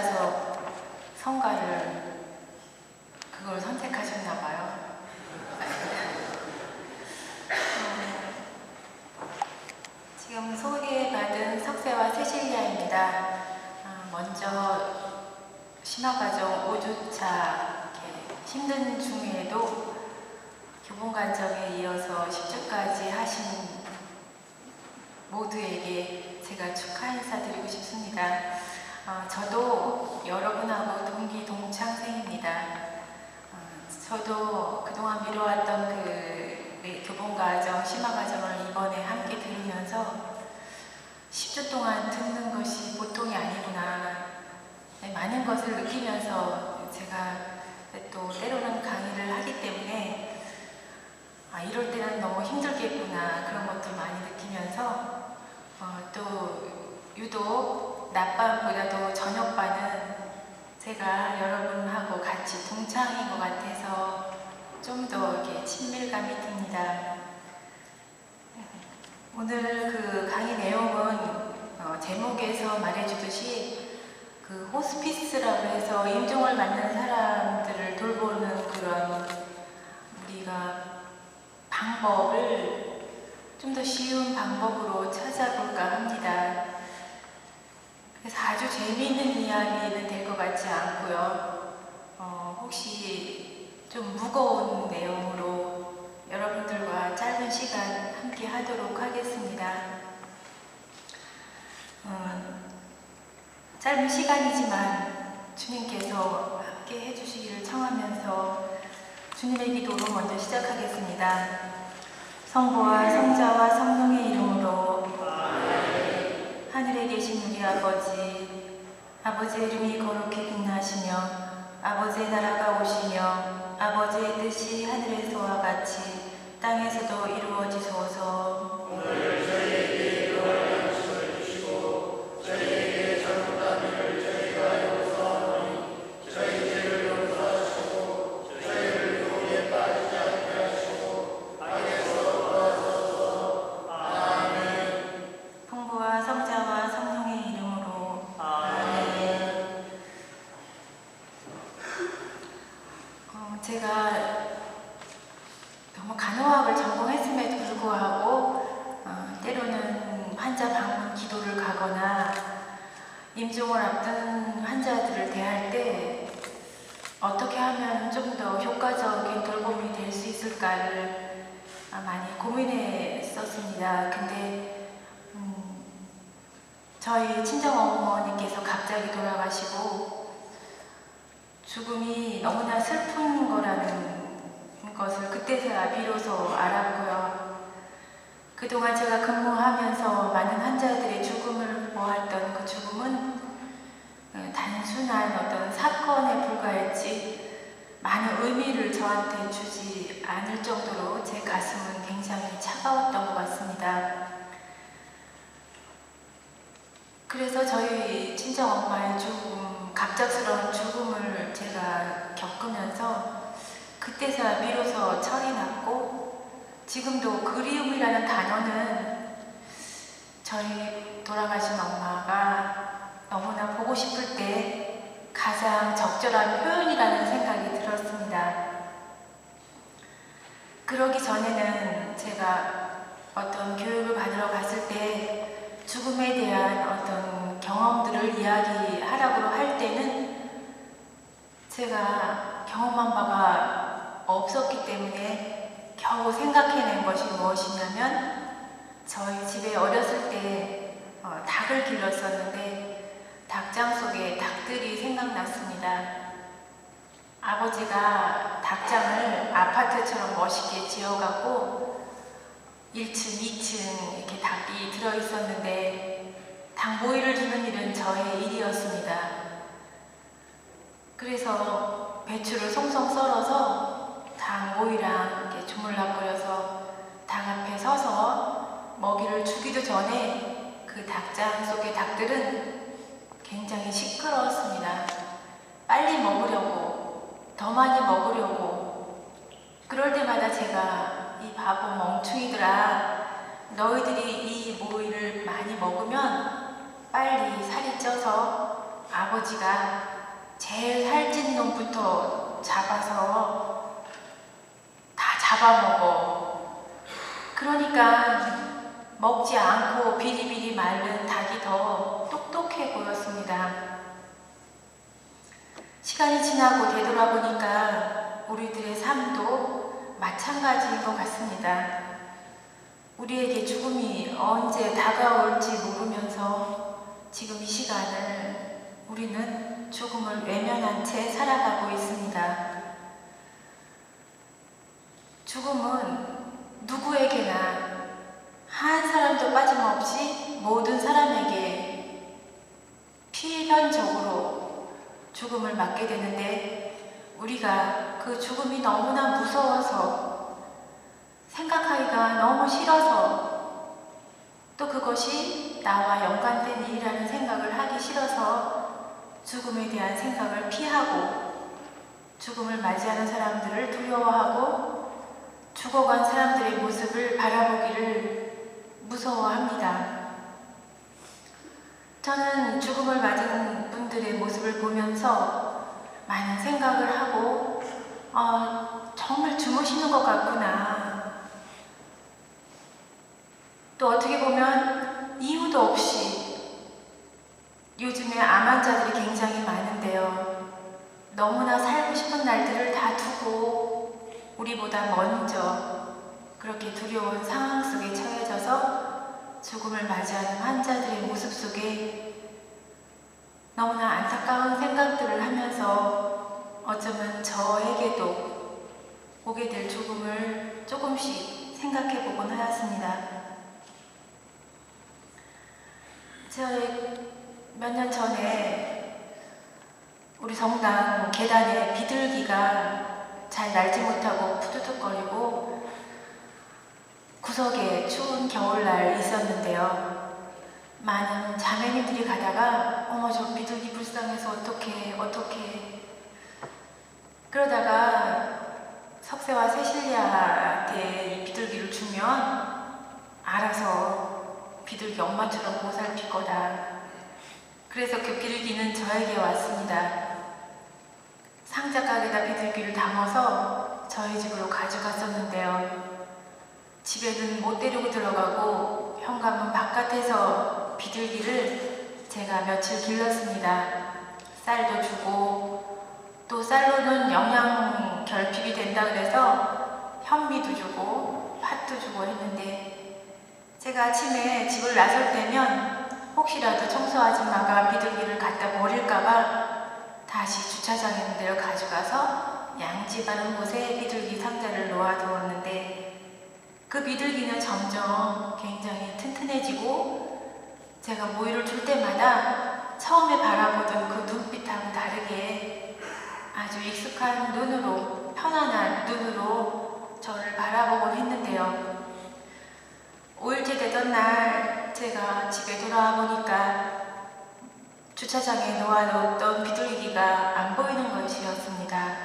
따라서 성가를 그걸 선택하셨나 봐요. 지금 소개받은 석세와 세실리아입니다. 먼저 신화과정 5주차 힘든 중에도 교본과정에 이어서 10주까지 하신 모두에게 제가 축하 인사드리고 싶습니다. 저도 여러분하고 동기 동창생입니다. 저도 그동안 미뤄왔던 교본과정, 심화과정을 이번에 함께 들으면서 10주 동안 듣는 것이 보통이 아니구나, 많은 것을 느끼면서 제가 또 때로는 강의를 하기 때문에 이럴 때는 너무 힘들겠구나, 그런 것도 많이 느끼면서 또 유독 낮밤보다도 저녁반은 제가 여러분하고 같이 동창인 것 같아서 좀 더 이렇게 친밀감이 듭니다. 오늘 강의 내용은 제목에서 말해주듯이 호스피스라고 해서 임종을 맞는 사람들을 돌보는 그런 우리가 방법을 좀 더 쉬운 방법으로 찾아볼까 합니다. 그래서 아주 재미있는 이야기는 될 것 같지 않고요. 혹시 좀 무거운 내용으로 여러분들과 짧은 시간 함께 하도록 하겠습니다. 짧은 시간이지만 주님께서 함께 해주시기를 청하면서 주님의 기도로 먼저 시작하겠습니다. 성부와 성자와 성령의 이름으로. 하늘에 계신 우리 아버지, 아버지의 이름이 거룩히 빛나시며 아버지의 나라가 오시며 아버지의 뜻이 하늘에서와 같이 땅에서도 이루어지소서. 오늘 저희에게 일용할 양식을 주시고 저희에게 잘못한 일을 저희가 용서하노니 저희 죄를 용서하시고 저희를 유혹에 빠지지 않게 하시고 악에서 구하소서. 아멘. 성부와 성자와 성령의 이름으로. 아멘. 제가 너무 간호학을 전공했음에도 불구하고 때로는 환자 방문 기도를 가거나 임종을 앞둔 환자들을 대할 때 어떻게 하면 좀 더 효과적인 돌봄이 될 수 있을까를 많이 고민했었습니다. 근데 저희 친정어머니께서 갑자기 돌아가시고 죽음이 너무나 슬픈 거라는 것을 그때서야 비로소 알았고요. 그동안 제가 근무하면서 많은 환자들의 죽음을 보았던 그 죽음은 단순한 어떤 사건에 불과했지 많은 의미를 저한테 주지 않을 정도로 제 가슴은 굉장히 차가웠던 것 같습니다. 그래서 저희 친정엄마의 죽음, 갑작스러운 죽음을 제가 겪으면서 그때서야 비로소 철이 났고, 지금도 그리움이라는 단어는 저희 돌아가신 엄마가 너무나 보고 싶을 때 가장 적절한 표현이라는 생각이 들었습니다. 그러기 전에는 제가 어떤 교육을 받으러 갔을 때 죽음에 대한 어떤 경험들을 이야기하라고 할 때는 제가 경험한 바가 없었기 때문에 겨우 생각해낸 것이 무엇이냐면, 저희 집에 어렸을 때 닭을 길렀었는데 닭장 속에 닭들이 생각났습니다. 아버지가 닭장을 아파트처럼 멋있게 지어갖고 1층, 2층 이렇게 닭이 들어있었는데 닭 모이를 주는 일은 저의 일이었습니다. 그래서 배추를 송송 썰어서 닭 모이랑 이렇게 주물럭거려서 닭 앞에 서서 먹이를 주기도 전에 그 닭장 속의 닭들은 굉장히 시끄러웠습니다. 빨리 먹으려고, 더 많이 먹으려고. 그럴 때마다 제가 이 바보 멍충이들아, 너희들이 이 모이를 많이 먹으면 빨리 살이 쪄서 아버지가 제일 살찐 놈부터 잡아서 다 잡아먹어. 그러니까 먹지 않고 비리비리 마른 닭이 더 똑똑해 보였습니다. 시간이 지나고 되돌아보니까 우리들의 삶도 마찬가지인 것 같습니다. 우리에게 죽음이 언제 다가올지 모르면서 지금 이 시간을 우리는 죽음을 외면한 채 살아가고 있습니다. 죽음은 누구에게나 한 사람도 빠짐없이 모든 사람에게 필연적으로 죽음을 맞게 되는데 우리가 그 죽음이 너무나 무서워서 생각하기가 너무 싫어서 또 그것이 나와 연관된 일이라는 생각을 하기 싫어서 죽음에 대한 생각을 피하고 죽음을 맞이하는 사람들을 두려워하고 죽어간 사람들의 모습을 바라보기를 무서워합니다. 저는 죽음을 맞은 분들의 모습을 보면서 많은 생각을 하고 정말 주무시는 것 같구나. 또 어떻게 보면 이유도 없이 요즘에 암 환자들이 굉장히 많은데요. 너무나 살고 싶은 날들을 다 두고 우리보다 먼저 그렇게 두려운 상황 속에 처해져서 죽음을 맞이하는 환자들의 모습 속에 너무나 안타까운 생각들을 하면서 어쩌면 저에게도 오게 될 죽음을 조금씩 생각해 보곤 하였습니다. 몇 년 전에 우리 성당 계단에 비둘기가 잘 날지 못하고 푸드득거리고 구석에 추운 겨울날 있었는데요. 많은 자매님들이 가다가 저 비둘기 불쌍해서 어떡해 그러다가 석세와 세실리아한테 이 비둘기를 주면 알아서 비둘기 엄마처럼 보살필 거다. 그래서 그 비둘기는 저에게 왔습니다. 상자 가게에다 비둘기를 담아서 저희 집으로 가져갔었는데요. 집에는 못 데리고 들어가고 현관문 바깥에서 비둘기를 제가 며칠 길렀습니다. 쌀도 주고 또 쌀로는 영양 결핍이 된다 그래서 현미도 주고 팥도 주고 했는데 제가 아침에 집을 나설 때면 혹시라도 청소 아줌마가 비둘기를 갖다 버릴까봐 다시 주차장에 있는 데를 가져가서 양집하는 곳에 비둘기 상자를 놓아두었는데 그 비둘기는 점점 굉장히 튼튼해지고 제가 모이를 줄 때마다 처음에 바라보던 그 눈빛하고 다르게 아주 익숙한 눈으로, 편안한 눈으로 저를 바라보곤 했는데요. 5일째 되던 날 제가 집에 돌아와 보니까 주차장에 놓아놓았던 비둘기가 안 보이는 것이었습니다.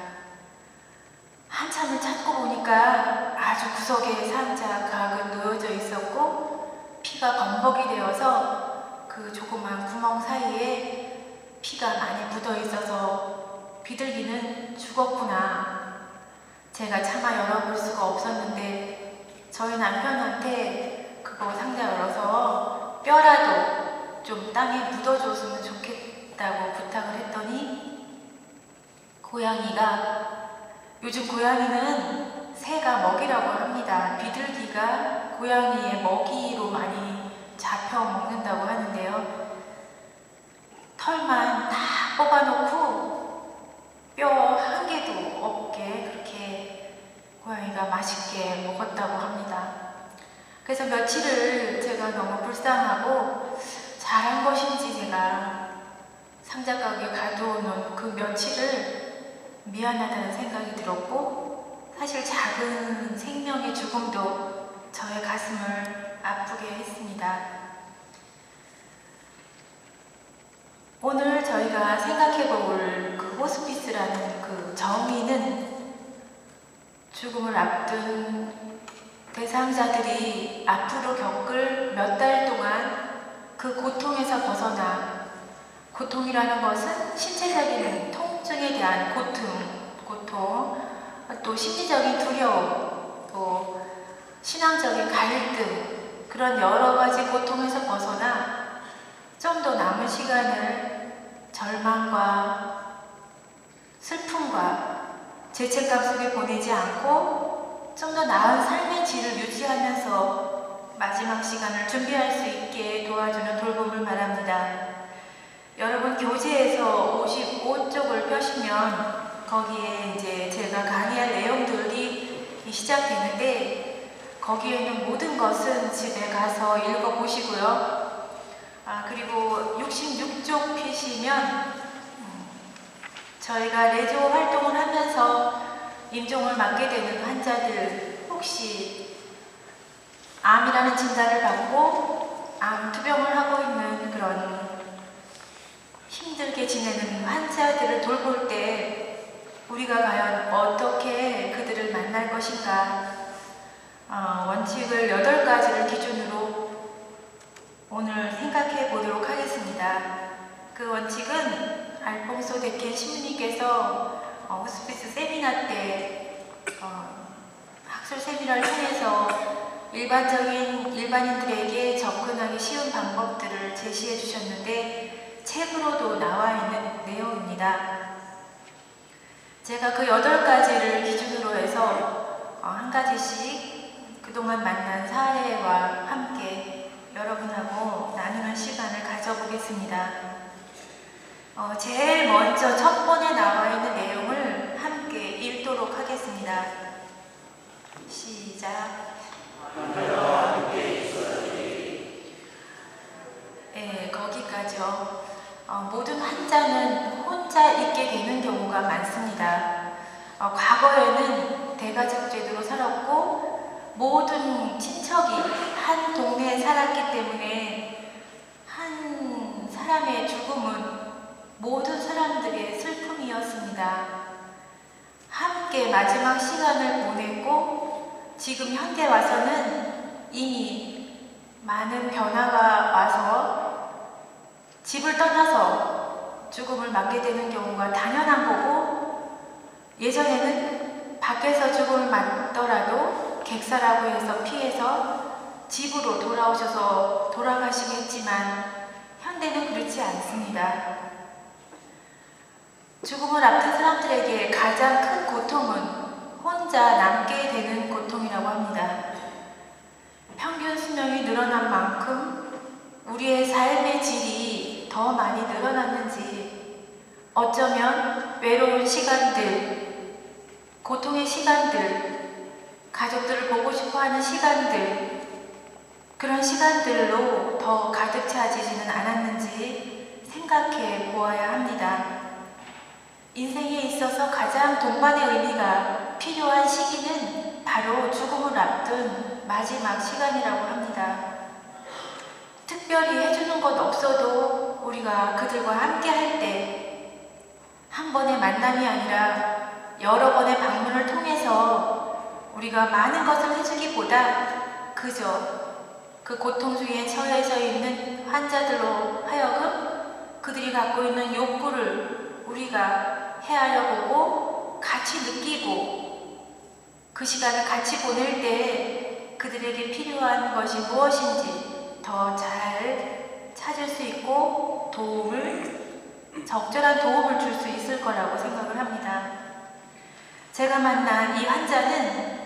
한참을 찾고 보니까 아주 구석에 상자 각은 놓여져 있었고 피가 범벅이 되어서 그 조그만 구멍 사이에 피가 많이 묻어 있어서 비둘기는 죽었구나. 제가 차마 열어볼 수가 없었는데 저희 남편한테 그거 상자 열어서 뼈라도 좀 땅에 묻어줬으면 좋겠다고 부탁을 했더니 고양이가, 요즘 고양이는 새가 먹이라고 합니다. 비둘기가 고양이의 먹이로 많이 잡혀 먹는다고 하는데요. 털만 다 뽑아놓고 뼈 한 개도 없게 그렇게 고양이가 맛있게 먹었다고 합니다. 그래서 며칠을 제가 너무 불쌍하고 잘한 것인지 제가 상자 가게에 가둬놓은 그 며칠을 미안하다는 생각이 들었고 사실 작은 생명의 죽음도 저의 가슴을 아프게 했습니다. 오늘 저희가 생각해볼 그 호스피스라는 그 정의는 죽음을 앞둔 대상자들이 앞으로 겪을 몇 달 동안 그 고통에서 벗어나 고통이라는 것은 신체적인 통증에 대한 고통, 또 심리적인 두려움, 또 신앙적인 갈등, 그런 여러 가지 고통에서 벗어나 좀 더 남은 시간을 절망과 슬픔과 죄책감 속에 보내지 않고 좀 더 나은 삶의 질을 유지하면서 마지막 시간을 준비할 수 있게 도와주는 돌봄을 바랍니다. 여러분 교재에서 55쪽을 펴시면 거기에 이제 제가 강의할 내용들이 시작되는데 거기에는 모든 것은 집에 가서 읽어보시고요. 그리고 66쪽 펴시면 저희가 레조 활동을 하면서 임종을 맡게 되는 환자들, 혹시 암이라는 진단을 받고 암 투병을 하고 있는 그런 힘들게 지내는 환자들을 돌볼 때 우리가 과연 어떻게 그들을 만날 것인가, 원칙을 8가지를 기준으로 오늘 생각해 보도록 하겠습니다. 그 원칙은 알퐁소 데켄 신부님께서 호스피스 세미나 때 학술 세미나를 통해서 일반인들에게 접근하기 쉬운 방법들을 제시해 주셨는데 책으로도 나와 있는 내용입니다. 제가 그 8가지를 기준으로 해서 한 가지씩 그동안 만난 사례와 함께 여러분하고 나누는 시간을 가져보겠습니다. 제일 먼저 첫 번에 나와 있는 내용을 함께 읽도록 하겠습니다. 시작. 네, 거기까지요. 모든 환자는 혼자 있게 되는 경우가 많습니다. 과거에는 대가족 제도로 살았고 모든 친척이 한 동네에 살았기 때문에 한 사람의 죽음은 모든 사람들의 슬픔이었습니다. 함께 마지막 시간을 보냈고 지금 현대 와서는 이미 많은 변화가 와서 집을 떠나서 죽음을 맞게 되는 경우가 당연한 거고, 예전에는 밖에서 죽음을 맞더라도 객사라고 해서 피해서 집으로 돌아오셔서 돌아가시겠지만 현대는 그렇지 않습니다. 죽음을 앞둔 사람들에게 가장 큰 고통은 혼자 남게 되는 고통이라고 합니다. 평균 수명이 늘어난 만큼 우리의 삶의 질이 더 많이 늘어났는지, 어쩌면 외로운 시간들, 고통의 시간들, 가족들을 보고 싶어하는 시간들, 그런 시간들로 더 가득 차지지는 않았는지 생각해 보아야 합니다. 인생에 있어서 가장 동반의 의미가 필요한 시기는 바로 죽음을 앞둔 마지막 시간이라고 합니다. 특별히 해주는 것 없어도 우리가 그들과 함께 할 때 한 번의 만남이 아니라 여러 번의 방문을 통해서 우리가 많은 것을 해주기보다 그저 그 고통 중에 처해져 있는 환자들로 하여금 그들이 갖고 있는 욕구를 우리가 헤아려 보고 같이 느끼고 그 시간을 같이 보낼 때 그들에게 필요한 것이 무엇인지 더 잘 찾을 수 있고 적절한 도움을 줄 수 있을 거라고 생각을 합니다. 제가 만난 이 환자는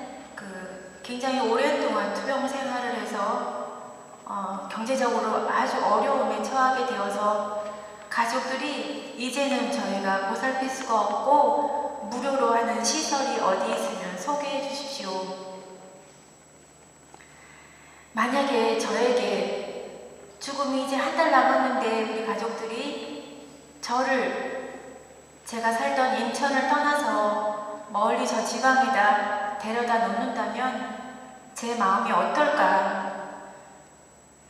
굉장히 오랜 동안 투병 생활을 해서 경제적으로 아주 어려움에 처하게 되어서 가족들이 이제는 저희가 보살필 수가 없고 무료로 하는 시설이 어디 있으면 소개해 주십시오. 만약에 저에게 죽음이 이제 한 달 남았는데 우리 가족들이 저를 제가 살던 인천을 떠나서 멀리 저 지방에다 데려다 놓는다면 제 마음이 어떨까?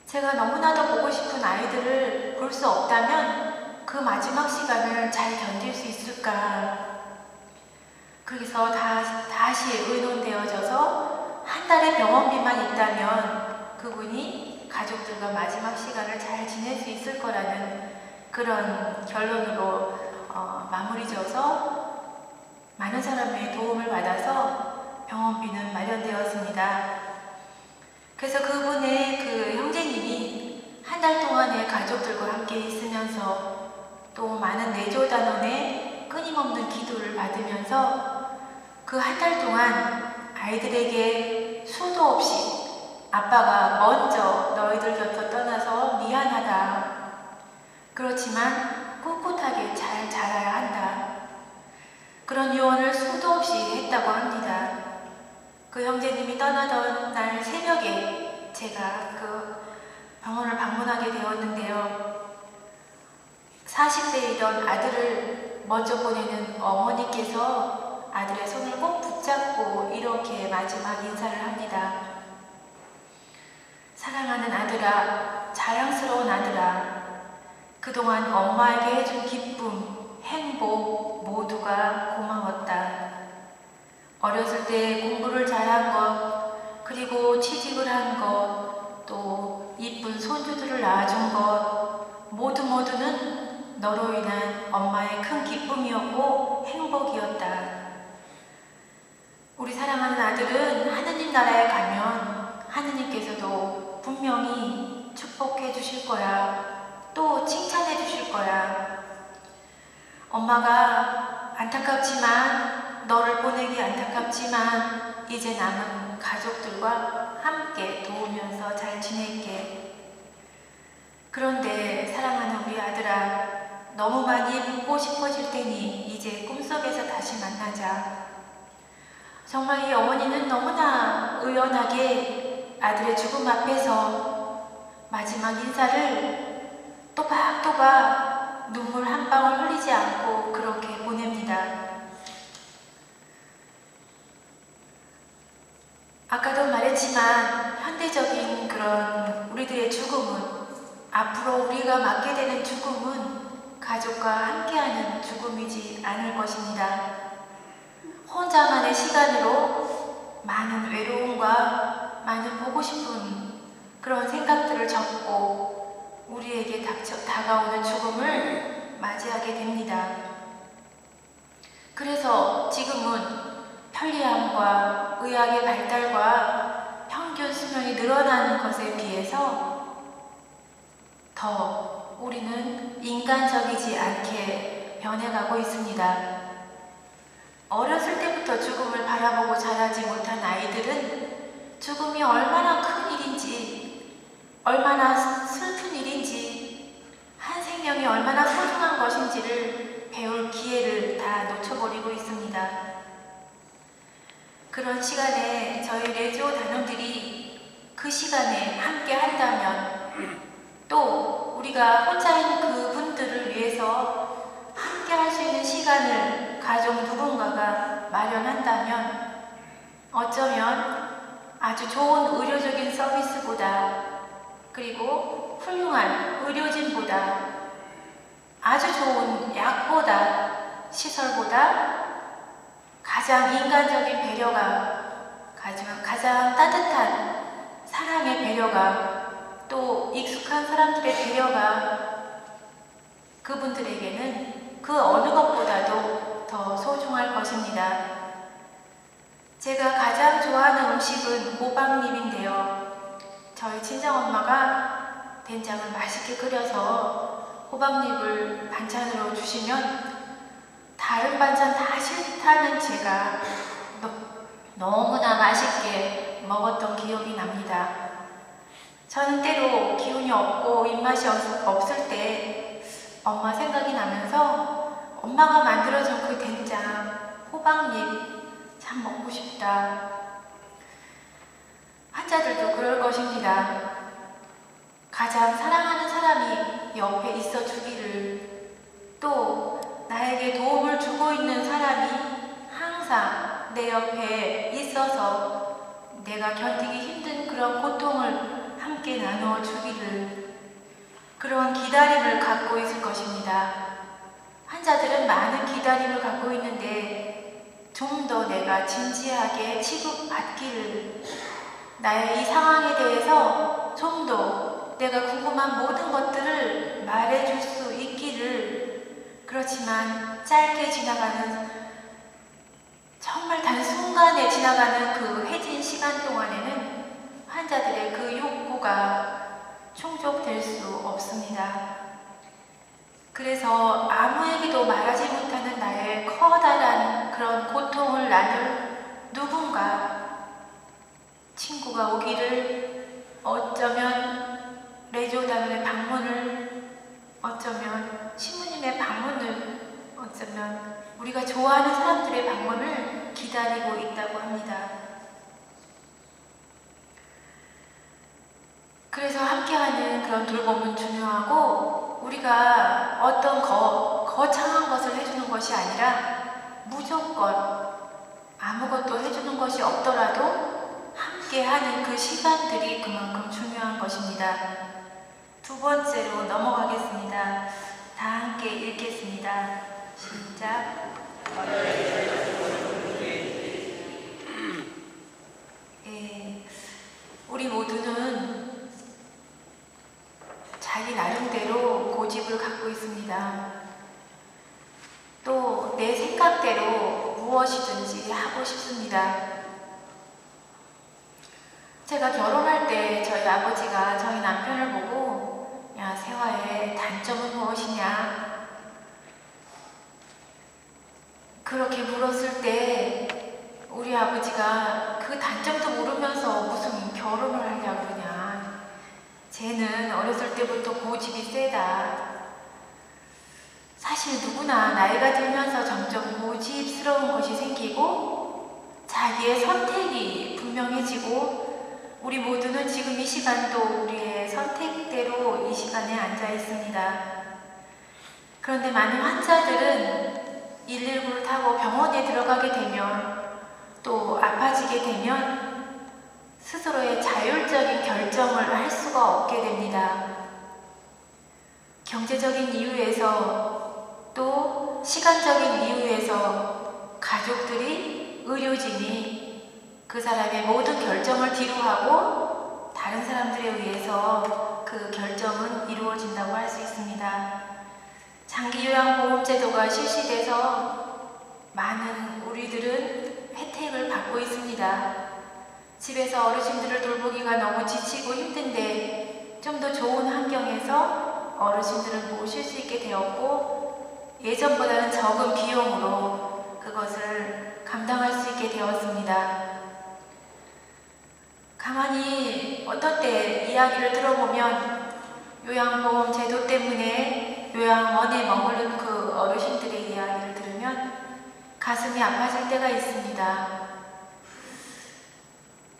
제가 너무나도 보고 싶은 아이들을 볼 수 없다면 그 마지막 시간을 잘 견딜 수 있을까? 그래서 다시 의논되어져서 한 달의 병원비만 있다면 그분이 가족들과 마지막 시간을 잘 지낼 수 있을 거라는 그런 결론으로 마무리 지어서 많은 사람의 도움을 받아서 병원비는 마련되었습니다. 그래서 그분의 그 형제님이 한 달 동안의 가족들과 함께 있으면서 또 많은 내조 단원의 끊임없는 기도를 받으면서 그 한 달 동안 아이들에게 수도 없이 아빠가 먼저 너희들 곁을 떠나서 미안하다. 그렇지만 꿋꿋하게 잘 자라야 한다. 그런 유언을 수도 없이 했다고 합니다. 그 형제님이 떠나던 날 새벽에 제가 그 병원을 방문하게 되었는데요. 40대이던 아들을 먼저 보내는 어머니께서 아들의 손을 꼭 붙잡고 이렇게 마지막 인사를 합니다. 사랑하는 아들아, 자랑스러운 아들아, 그동안 엄마에게 해준 기쁨, 행복 모두가 고마웠다. 어렸을 때 공부를 잘한 것, 그리고 취직을 한 것, 또 이쁜 손주들을 낳아준 것, 모두는 너로 인한 엄마의 큰 기쁨이었고 행복이었다. 우리 사랑하는 아들은 하느님 나라에 가면 하느님께서도 분명히 축복해 주실 거야. 또 칭찬해 주실 거야. 엄마가 안타깝지만, 너를 보내기 안타깝지만 이제 남은 가족들과 함께 도우면서 잘 지낼게. 그런데 사랑하는 우리 아들아, 너무 많이 보고 싶어질 테니 이제 꿈속에서 다시 만나자. 정말 이 어머니는 너무나 의연하게 아들의 죽음 앞에서 마지막 인사를 또박또박 눈물 한 방울 흘리지 않고 그렇게 보냅니다. 아까도 말했지만 현대적인 그런 우리들의 죽음은, 앞으로 우리가 맞게 되는 죽음은 가족과 함께하는 죽음이지 않을 것입니다. 혼자만의 시간으로 많은 외로움과 많은 보고 싶은 그런 생각들을 접고 우리에게 다가오는 죽음을 맞이하게 됩니다. 그래서 지금은 편리함과 의학의 발달과 평균 수명이 늘어나는 것에 비해서 더 우리는 인간적이지 않게 변해가고 있습니다. 어렸을 때부터 죽음을 바라보고 자라지 못한 아이들은 죽음이 얼마나 큰 일인지, 얼마나 슬픈 일인지, 한 생명이 얼마나 소중한 것인지를 배울 기회를 다 놓쳐버리고 있습니다. 그런 시간에 저희 레지오 단원들이 그 시간에 함께 한다면, 또 우리가 혼자인 그분들을 위해서 함께 할 수 있는 시간을 가족 누군가가 마련한다면 어쩌면 아주 좋은 의료적인 서비스보다, 그리고 훌륭한 의료진보다, 아주 좋은 약보다, 시설보다 가장 인간적인 배려가, 가장 따뜻한 사랑의 배려가, 또 익숙한 사람들의 배려가 그분들에게는 그 어느 것보다도 더 소중할 것입니다. 제가 가장 좋아하는 음식은 호박잎인데요. 저희 친정엄마가 된장을 맛있게 끓여서 호박잎을 반찬으로 주시면 다른 반찬 다 싫다는 제가 너무나 맛있게 먹었던 기억이 납니다. 저는 때로 기운이 없고 입맛이 없을 때 엄마 생각이 나면서 엄마가 만들어준 그 된장, 호박잎 참 먹고 싶다. 환자들도 그럴 것입니다. 가장 사랑하는 사람이 옆에 있어 주기를, 또 나에게 도움을 주고 있는 사람이 항상 내 옆에 있어서 내가 견디기 힘든 그런 고통을 함께 나누어 주기를, 그런 기다림을 갖고 있을 것입니다. 환자들은 많은 기다림을 갖고 있는데 좀 더 내가 진지하게 취급받기를, 나의 이 상황에 대해서 좀 더 내가 궁금한 모든 것들을 말해줄 수 있기를 일을 그렇지만 짧게 지나가는 정말 단순간에 지나가는 그 해진 시간 동안에는 환자들의 그 욕구가 충족될 수 없습니다. 그래서 아무에게도 말하지 못하는 나의 커다란 그런 고통을 나눌 누군가, 친구가 오기를, 어쩌면 레지오다문의 방문을, 어쩌면 신부님의 방문을, 어쩌면 우리가 좋아하는 사람들의 방문을 기다리고 있다고 합니다. 그래서 함께하는 그런 돌봄은 중요하고, 우리가 어떤 거창한 것을 해주는 것이 아니라 무조건 아무것도 해주는 것이 없더라도 함께하는 그 시간들이 그만큼 중요한 것입니다. 두 번째로 넘어가겠습니다. 다 함께 읽겠습니다. 시작. 우리 모두는 자기 나름대로 고집을 갖고 있습니다. 또 내 생각대로 무엇이든지 하고 싶습니다. 제가 결혼할 때 저희 아버지가 저희 남편을 보고, 야, 세화의 단점은 무엇이냐? 그렇게 물었을 때 우리 아버지가 그 단점도 모르면서 무슨 결혼을 하려고 그러냐. 쟤는 어렸을 때부터 고집이 세다. 사실 누구나 나이가 들면서 점점 고집스러운 것이 생기고 자기의 선택이 분명해지고, 우리 모두는 지금 이 시간도 우리의 선택대로 이 시간에 앉아 있습니다. 그런데 많은 환자들은 119를 타고 병원에 들어가게 되면, 또 아파지게 되면 스스로의 자율적인 결정을 할 수가 없게 됩니다. 경제적인 이유에서, 또 시간적인 이유에서 가족들이, 의료진이 그 사람의 모든 결정을 뒤로하고 다른 사람들에 의해서 그 결정은 이루어진다고 할 수 있습니다. 장기요양보험제도가 실시돼서 많은 우리들은 혜택을 받고 있습니다. 집에서 어르신들을 돌보기가 너무 지치고 힘든데 좀 더 좋은 환경에서 어르신들을 모실 수 있게 되었고, 예전보다는 적은 비용으로 그것을 감당할 수 있게 되었습니다. 가만히 어떤 때 이야기를 들어보면 요양보험 제도 때문에 요양원에 머무른 그 어르신들의 이야기를 들으면 가슴이 아파질 때가 있습니다.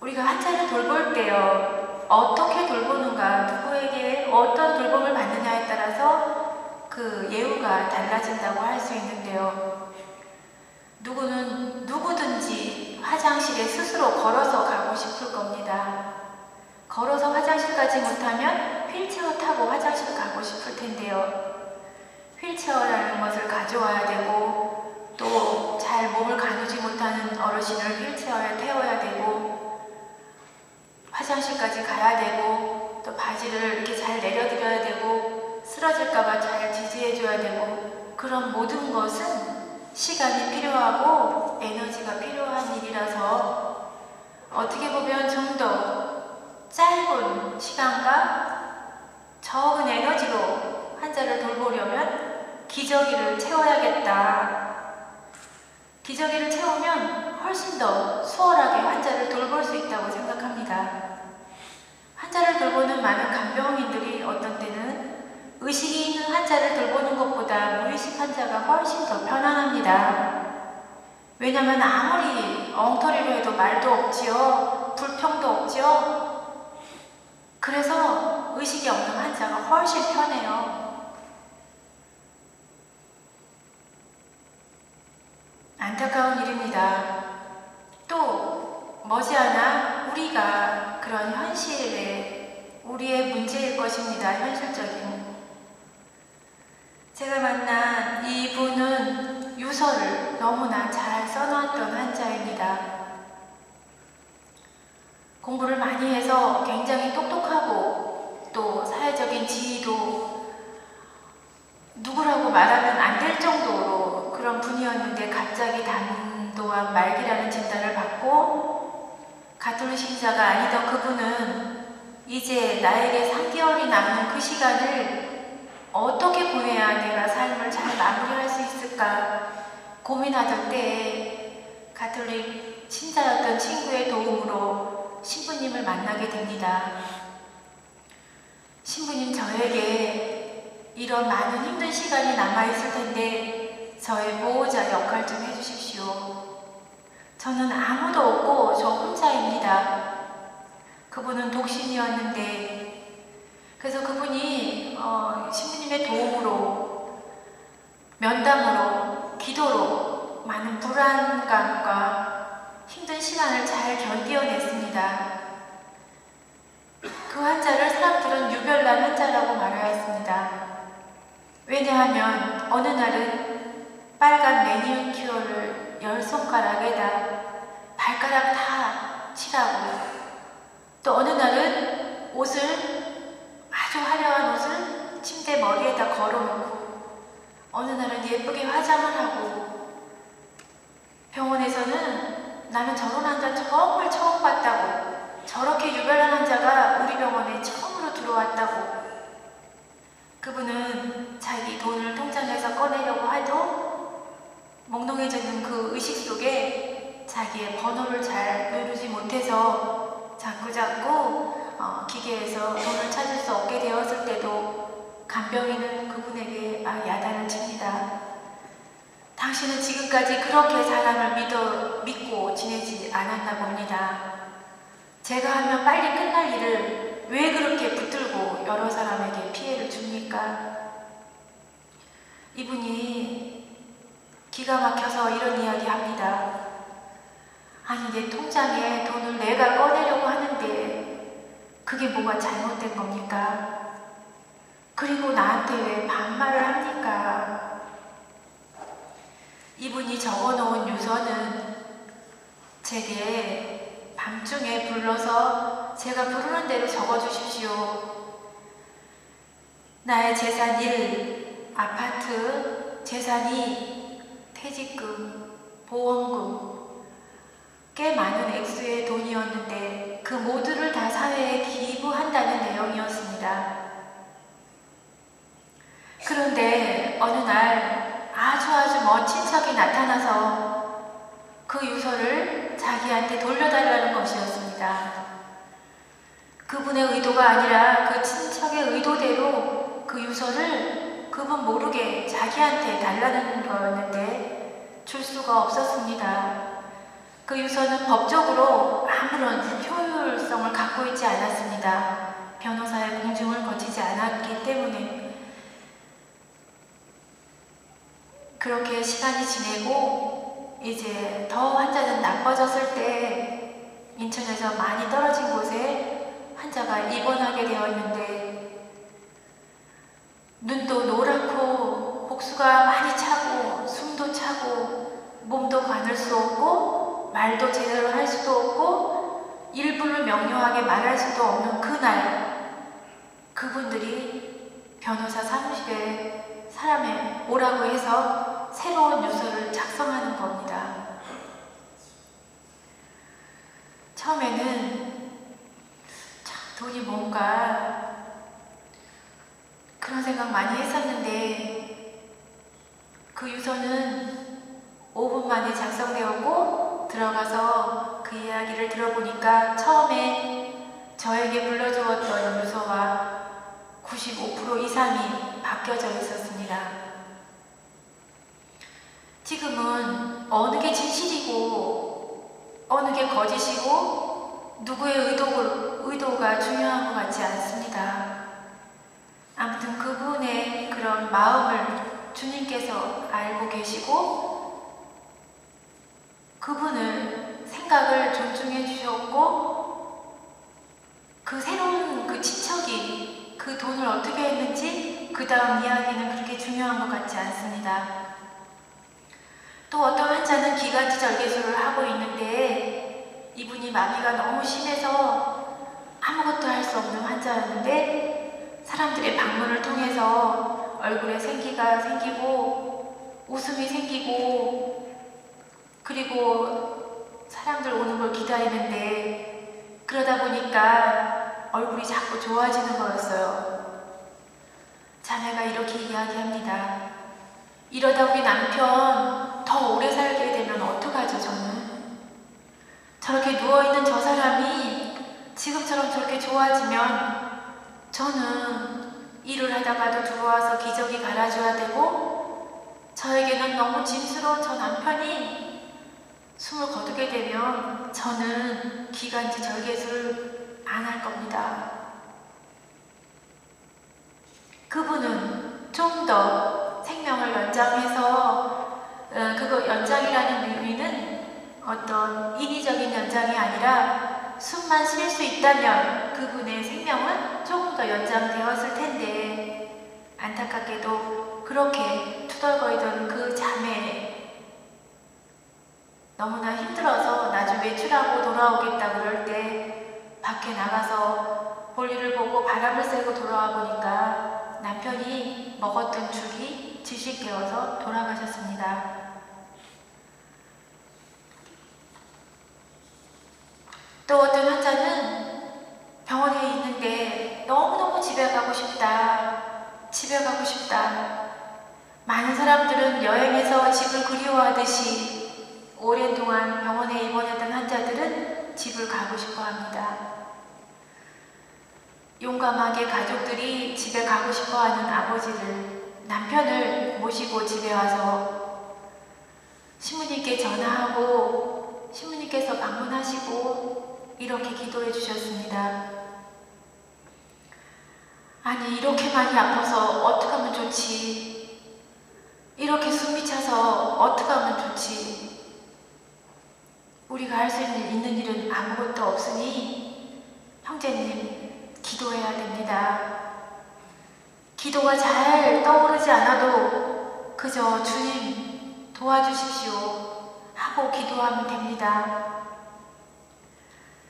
우리가 환자를 돌볼 때요, 어떻게 돌보는가, 누구에게 어떤 돌봄을 받느냐에 따라서 그 예우가 달라진다고 할 수 있는데요. 누구는 누구든지 화장실에 스스로 걸어서 가고 싶을 겁니다. 걸어서 화장실까지 못하면 휠체어 타고 화장실 가고 싶을 텐데요. 휠체어라는 것을 가져와야 되고, 또 잘 몸을 가누지 못하는 어르신을 휠체어에 태워야 되고, 화장실까지 가야 되고, 또 바지를 이렇게 잘 내려드려야 되고, 쓰러질까봐 잘 지지해줘야 되고, 그런 모든 것은 시간이 필요하고 에너지가 필요한 일이라서 어떻게 보면 좀 더 짧은 시간과 적은 에너지로 환자를 돌보려면 기저귀를 채워야겠다. 기저귀를 채우면 훨씬 더 수월하게 환자를 돌볼 수 있다고 생각합니다. 환자를 돌보는 많은 간병인들이 어떤 때는 의식이 있는 환자를 돌보는 것보다 무의식 환자가 훨씬 더 편안합니다. 왜냐하면 아무리 엉터리로 해도 말도 없지요. 불평도 없지요. 그래서 의식이 없는 환자가 훨씬 편해요. 안타까운 일입니다. 또 머지않아 우리가 그런 현실에 우리의 문제일 것입니다. 현실적인. 제가 만난 이분은 유서를 너무나 잘 써놨던 환자입니다. 공부를 많이 해서 굉장히 똑똑하고 또 사회적인 지위도 누구라고 중이었는데 갑자기 담도암 말기라는 진단을 받고 가톨릭 신자가 아니던 그분은 이제 나에게 3개월이 남는 그 시간을 어떻게 보내야 내가 삶을 잘 마무리할 수 있을까 고민하던 때에 가톨릭 신자였던 친구의 도움으로 신부님을 만나게 됩니다. 신부님, 저에게 이런 많은 힘든 시간이 남아있을 텐데 저의 보호자 역할 좀 해주십시오. 저는 아무도 없고 저 혼자입니다. 그분은 독신이었는데, 그래서 그분이 신부님의 도움으로, 면담으로, 기도로 많은 불안감과 힘든 시간을 잘 견디어냈습니다. 그 환자를 사람들은 유별난 환자라고 말하였습니다. 왜냐하면 어느 날은 빨간 매니큐어를 10손가락에다 발가락 다 칠하고, 또 어느 날은 옷을, 아주 화려한 옷을 침대 머리에다 걸어놓고, 어느 날은 예쁘게 화장을 하고, 병원에서는 나는 저런 환자 정말 처음 봤다고, 저렇게 유별난 환자가 우리 병원에 처음으로 들어왔다고. 그분은 자기 돈을 통장에서 꺼내려고 해도 몽롱해지는 그 의식 속에 자기의 번호를 잘 누르지 못해서 자꾸자꾸 기계에서 돈을 찾을 수 없게 되었을 때도 간병인은 그분에게 막 야단을 칩니다. 당신은 지금까지 그렇게 사람을 믿고 지내지 않았나 봅니다. 제가 하면 빨리 끝날 일을 왜 그렇게 붙들고 여러 사람에게 피해를 줍니까? 이분이 기가 막혀서 이런 이야기 합니다. 아니, 내 통장에 돈을 내가 꺼내려고 하는데 그게 뭐가 잘못된 겁니까? 그리고 나한테 왜 반말을 합니까? 이분이 적어놓은 유서는 제게 밤중에 불러서 제가 부르는 대로 적어주십시오. 나의 재산 1, 아파트, 재산 2, 퇴직금, 보험금, 꽤 많은 액수의 돈이었는데 그 모두를 다 사회에 기부한다는 내용이었습니다. 그런데 어느 날 아주 먼 친척이 나타나서 그 유서를 자기한테 돌려달라는 것이었습니다. 그분의 의도가 아니라 그 친척의 의도대로 그 유서를 그분 모르게 자기한테 달라는 거였는데 줄 수가 없었습니다. 그 유서는 법적으로 아무런 효율성을 갖고 있지 않았습니다. 변호사의 공증을 거치지 않았기 때문에. 그렇게 시간이 지내고 이제 더 환자는 나빠졌을 때 인천에서 많이 떨어진 곳에 환자가 입원하게 되었는데 눈도 노랗고 복수가 많이 차고 숨도 차고 몸도 가눌 수 없고 말도 제대로 할 수도 없고 일부를 명료하게 말할 수도 없는 그날 그분들이 변호사 사무실에 사람에 오라고 해서 새로운 유서를 작성하는 겁니다. 처음에는 참 돈이 뭔가 그런 생각 많이 했었는데 그 유서는 5분 만에 작성되었고 들어가서 그 이야기를 들어보니까 처음에 저에게 불러주었던 유서와 95% 이상이 바뀌어져 있었습니다. 지금은 어느 게 진실이고 어느 게 거짓이고 누구의 의도가 중요한 것 같지 않습니다. 아무튼 그분의 그런 마음을 주님께서 알고 계시고 그분을 생각을 존중해 주셨고 그 새로운 그 친척이 그 돈을 어떻게 했는지 그 다음 이야기는 그렇게 중요한 것 같지 않습니다. 또 어떤 환자는 기관지 절개술을 하고 있는데 이분이 마비가 너무 심해서 아무것도 할 수 없는 환자였는데 사람들의 방문을 통해서 얼굴에 생기가 생기고 웃음이 생기고 그리고 사람들 오는 걸 기다리는데 그러다 보니까 얼굴이 자꾸 좋아지는 거였어요. 자매가 이렇게 이야기합니다. 이러다 우리 남편 더 오래 살게 되면 어떡하죠 저는? 저렇게 누워있는 저 사람이 지금처럼 저렇게 좋아지면 저는 일을 하다가도 들어와서 기저귀 갈아줘야 되고 저에게는 너무 짐스러운 저 남편이 숨을 거두게 되면 저는 기관지 절개술을 안 할 겁니다. 그분은 좀 더 생명을 연장해서 그거 연장이라는 의미는 어떤 인위적인 연장이 아니라 숨만 쉴 수 있다면 그분의 생명은 조금 더 연장되었을 텐데 안타깝게도 그렇게 투덜거리던 그 자매 너무나 힘들어서 나중에 외출하고 돌아오겠다 그럴 때 밖에 나가서 볼일을 보고 바람을 쐬고 돌아와 보니까 남편이 먹었던 죽이 질식되어서 돌아가셨습니다. 또 어떤 환자는 병원에 있는데 너무너무 집에 가고 싶다. 집에 가고 싶다. 많은 사람들은 여행에서 집을 그리워하듯이 오랜 동안 병원에 입원했던 환자들은 집을 가고 싶어 합니다. 용감하게 가족들이 집에 가고 싶어 하는 아버지를 남편을 모시고 집에 와서 신부님께 전화하고 신부님께서 방문하시고 이렇게 기도해 주셨습니다. 아니 이렇게 많이 아파서 어떻게 하면 좋지? 이렇게 숨이 차서 어떻게 하면 좋지? 우리가 할 수 있는 일은 아무것도 없으니 형제님 기도해야 됩니다. 기도가 잘 떠오르지 않아도 그저 주님 도와주십시오 하고 기도하면 됩니다.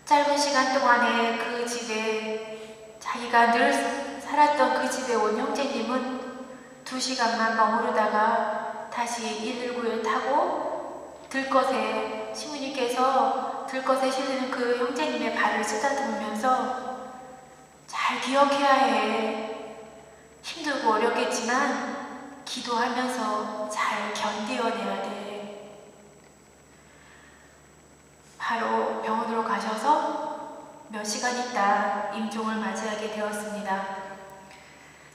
짧은 시간 동안에 그 집에 자기가 늘 살았던 그 집에 온 형제님은 2시간만 머무르다가 다시 119에 타고 들것에 신부님께서 들것에 실리는 그 형제님의 발을 쓰다듬으면서 잘 기억해야 해. 힘들고 어렵겠지만 기도하면서 잘 견뎌내야 돼. 바로 병원으로 가셔서 몇 시간 있다 임종을 맞이하게 되었습니다.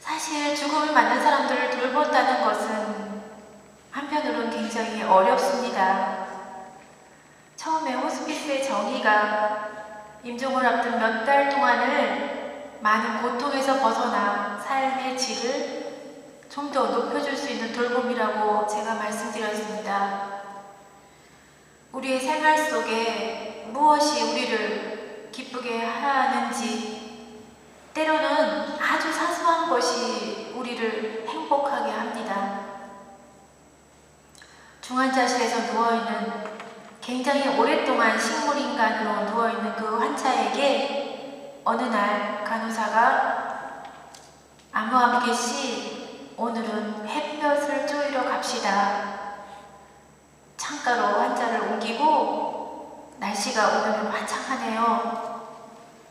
사실 죽음을 맞는 사람들을 돌본다는 것은 한편으로는 굉장히 어렵습니다. 처음에 호스피스의 정의가 임종을 앞둔 몇 달 동안을 많은 고통에서 벗어나 삶의 질을 좀 더 높여줄 수 있는 돌봄이라고 제가 말씀드렸습니다. 우리의 생활 속에 무엇이 우리를 기쁘게 하는지 때로는 아주 사소한 것이 우리를 행복하게 합니다. 중환자실에서 누워있는 굉장히 오랫동안 식물인간으로 누워있는 그 환자에게 어느 날 간호사가 아무개 씨 오늘은 햇볕을 쬐러 갑시다. 창가로 환자를 옮기고 날씨가 오늘은 화창하네요.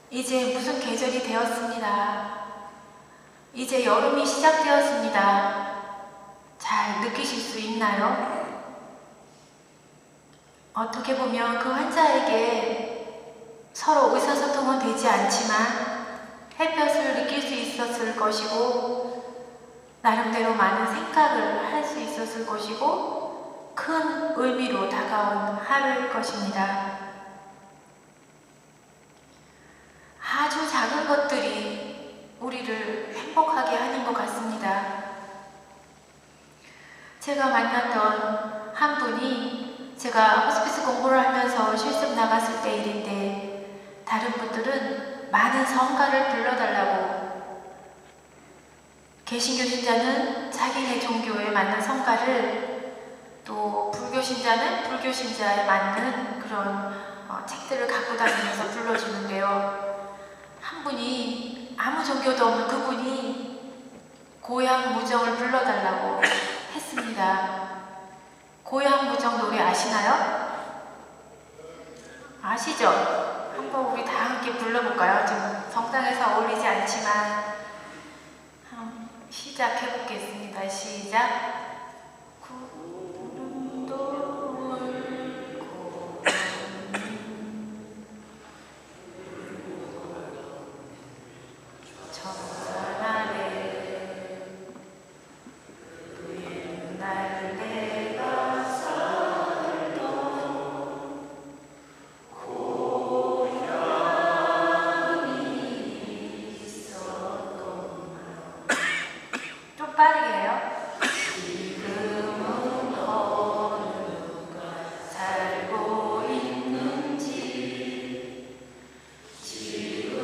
이제 무슨 계절이 되었습니다. 이제 여름이 시작되었습니다. 잘 느끼실 수 있나요? 어떻게 보면 그 환자에게 서로 의사소통은 되지 않지만 햇볕을 느낄 수 있었을 것이고 나름대로 많은 생각을 할 수 있었을 것이고 큰 의미로 다가온 하루일 것입니다. 아주 작은 것들이 우리를 행복하게 하는 것 같습니다. 제가 만났던 한 분이 제가 호스피스 공부를 하면서 실습 나갔을 때 일인데 다른 분들은 많은 성가를 불러달라고 개신교 신자는 자기네 종교에 맞는 성가를 또 불교 신자는 불교 신자에 맞는 그런 책들을 갖고 다니면서 불러주는데요. 한 분이 아무 종교도 없는 그분이 고향 무정을 불러달라고 했습니다. 고향무정 노래 아시나요? 아시죠? 한번 우리 다 함께 불러볼까요? 좀 성당에서 어울리지 않지만 시작해보겠습니다. 시작. 구름도 울고 천산 아래 그 옛날 내가 살던 고향이 있었던 좀 빠르게 해요. 지금은 어느 누가 살고 있는지 지금은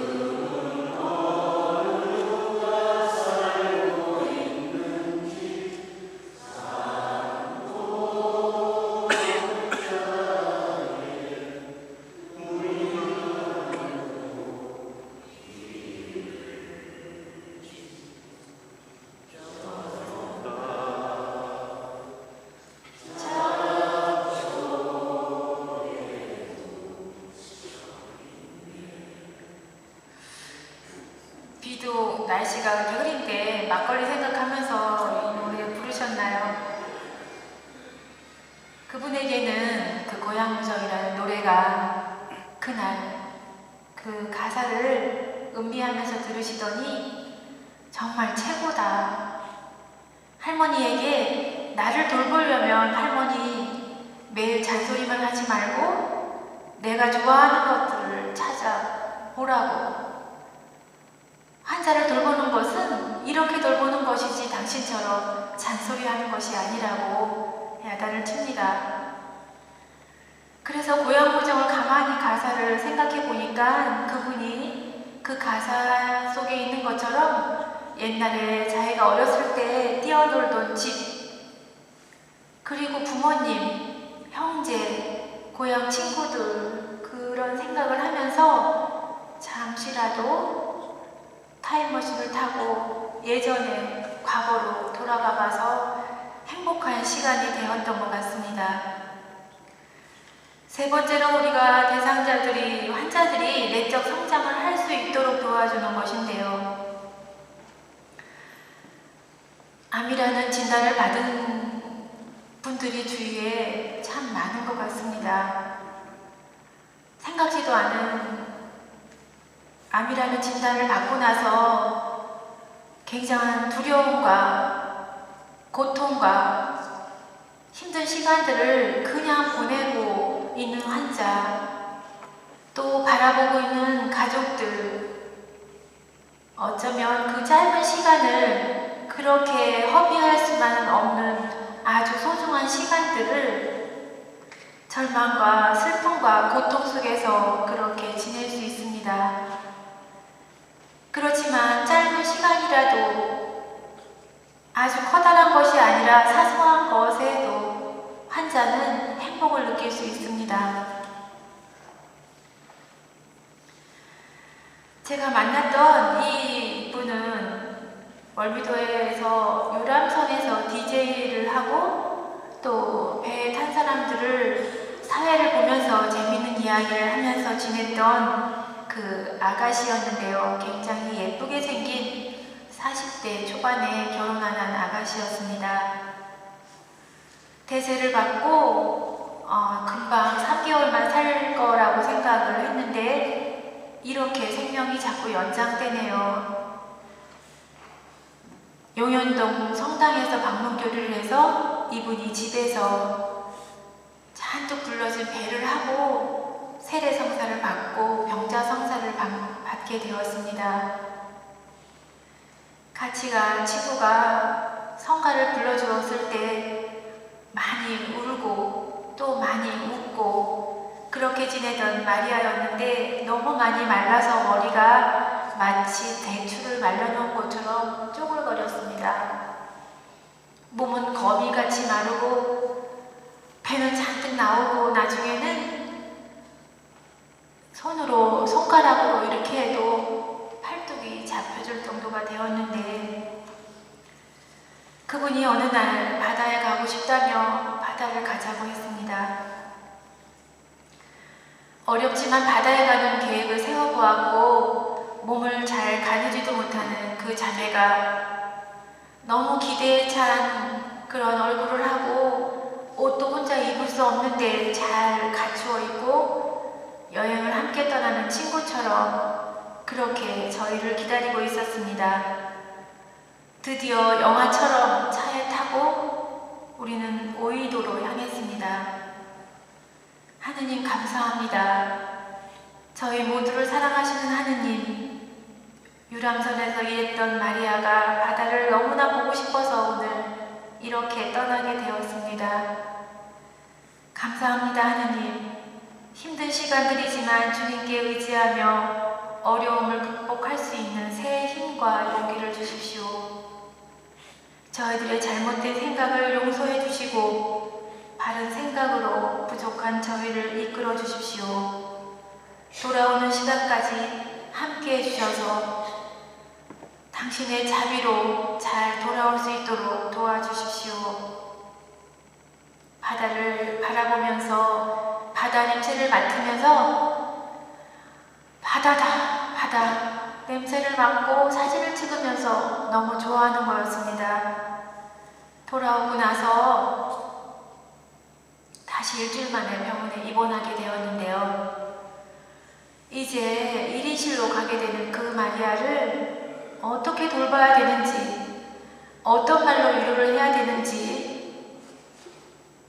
어느 누가 살고 있는지 비도 날씨가 이렇게 흐린데 막걸리 생각하면서 이 노래 부르셨나요? 그분에게는 그 고향무정이라는 노래가 그날 그 가사를 음미하면서 들으시더니 정말 최고다. 할머니에게 나를 돌보려면 할머니 매일 잔소리만 하지 말고 내가 좋아하는 것들을 찾아보라고. 환자를 돌보는 것은 이렇게 돌보는 것이지 당신처럼 잔소리하는 것이 아니라고 야단을 칩니다. 그래서 고향무정을 가만히 가사를 생각해 보니까 그분이 그 가사 속에 있는 것처럼 옛날에 자기가 어렸을 때 뛰어놀던 집, 그리고 부모님, 형제, 고향 친구들 그런 생각을 하면서 잠시라도 타임머신을 타고 예전에 과거로 돌아가봐서 행복한 시간이 되었던 것 같습니다. 세 번째로 우리가 대상자들이, 환자들이 내적 성장을 할 수 있도록 도와주는 것인데요. 암이라는 진단을 받은 분들이 주위에 참 많은 것 같습니다. 생각지도 않은 암이라는 진단을 받고 나서 굉장한 두려움과 고통과 힘든 시간들을 그냥 보내고 있는 환자, 또 바라보고 있는 가족들, 어쩌면 그 짧은 시간을 그렇게 허비할 수만 없는 아주 소중한 시간들을 절망과 슬픔과 고통 속에서 그렇게 지낼 수 있습니다. 그렇지만 짧은 시간이라도 아주 커다란 것이 아니라 사소한 것에도 환자는 행복을 느낄 수 있습니다. 제가 만났던 이 분은 월미도에서 유람선에서 DJ를 하고 또 배에 탄 사람들을 사회를 보면서 재밌는 이야기를 하면서 지냈던 그 아가씨였는데요. 굉장히 예쁘게 생긴 40대 초반에 결혼한 아가씨였습니다. 대세를 받고 금방 3개월만 살 거라고 생각을 했는데 이렇게 생명이 자꾸 연장되네요. 용현동 성당에서 방문교류를 해서 이분이 집에서 잔뜩 불러진 배를 하고 세례성사를 받고 병자성사를 받게 되었습니다. 같이 간 친구가 성가를 불러주었을 때 많이 울고 또 많이 웃고 그렇게 지내던 마리아였는데 너무 많이 말라서 머리가 마치 대추를 말려놓은 것처럼 쪼글거렸습니다. 몸은 거미같이 마르고 배는 잔뜩 나오고 나중에는 손가락으로 이렇게 해도 팔뚝이 잡혀줄 정도가 되었는데 그분이 어느 날 바다에 가고 싶다며 바다를 가자고 했습니다. 어렵지만 바다에 가는 계획을 세워보았고 몸을 잘 가누지도 못하는 그 자매가 너무 기대에 찬 그런 얼굴을 하고 옷도 혼자 입을 수 없는데 잘 갖추어 입고 여행을 함께 떠나는 친구처럼 그렇게 저희를 기다리고 있었습니다. 드디어 영화처럼 차에 타고 우리는 오이도로 향했습니다. 하느님 감사합니다. 저희 모두를 사랑하시는 하느님, 유람선에서 일했던 마리아가 바다를 너무나 보고 싶어서 오늘 이렇게 떠나게 되었습니다. 감사합니다 하느님. 힘든 시간들이지만 주님께 의지하며 어려움을 극복할 수 있는 새 힘과 용기를 주십시오. 저희들의 잘못된 생각을 용서해 주시고 바른 생각으로 부족한 저희를 이끌어 주십시오. 돌아오는 시간까지 함께 해주셔서 당신의 자비로 잘 돌아올 수 있도록 도와주십시오. 바다를 바라보면서 바다 냄새를 맡으면서 바다다 바다 냄새를 맡고 사진을 찍으면서 너무 좋아하는 거였습니다. 돌아오고 나서 다시 일주일 만에 병원에 입원하게 되었는데요. 이제 1인실로 가게 되는 그 마리아를 어떻게 돌봐야 되는지, 어떤 말로 위로를 해야 되는지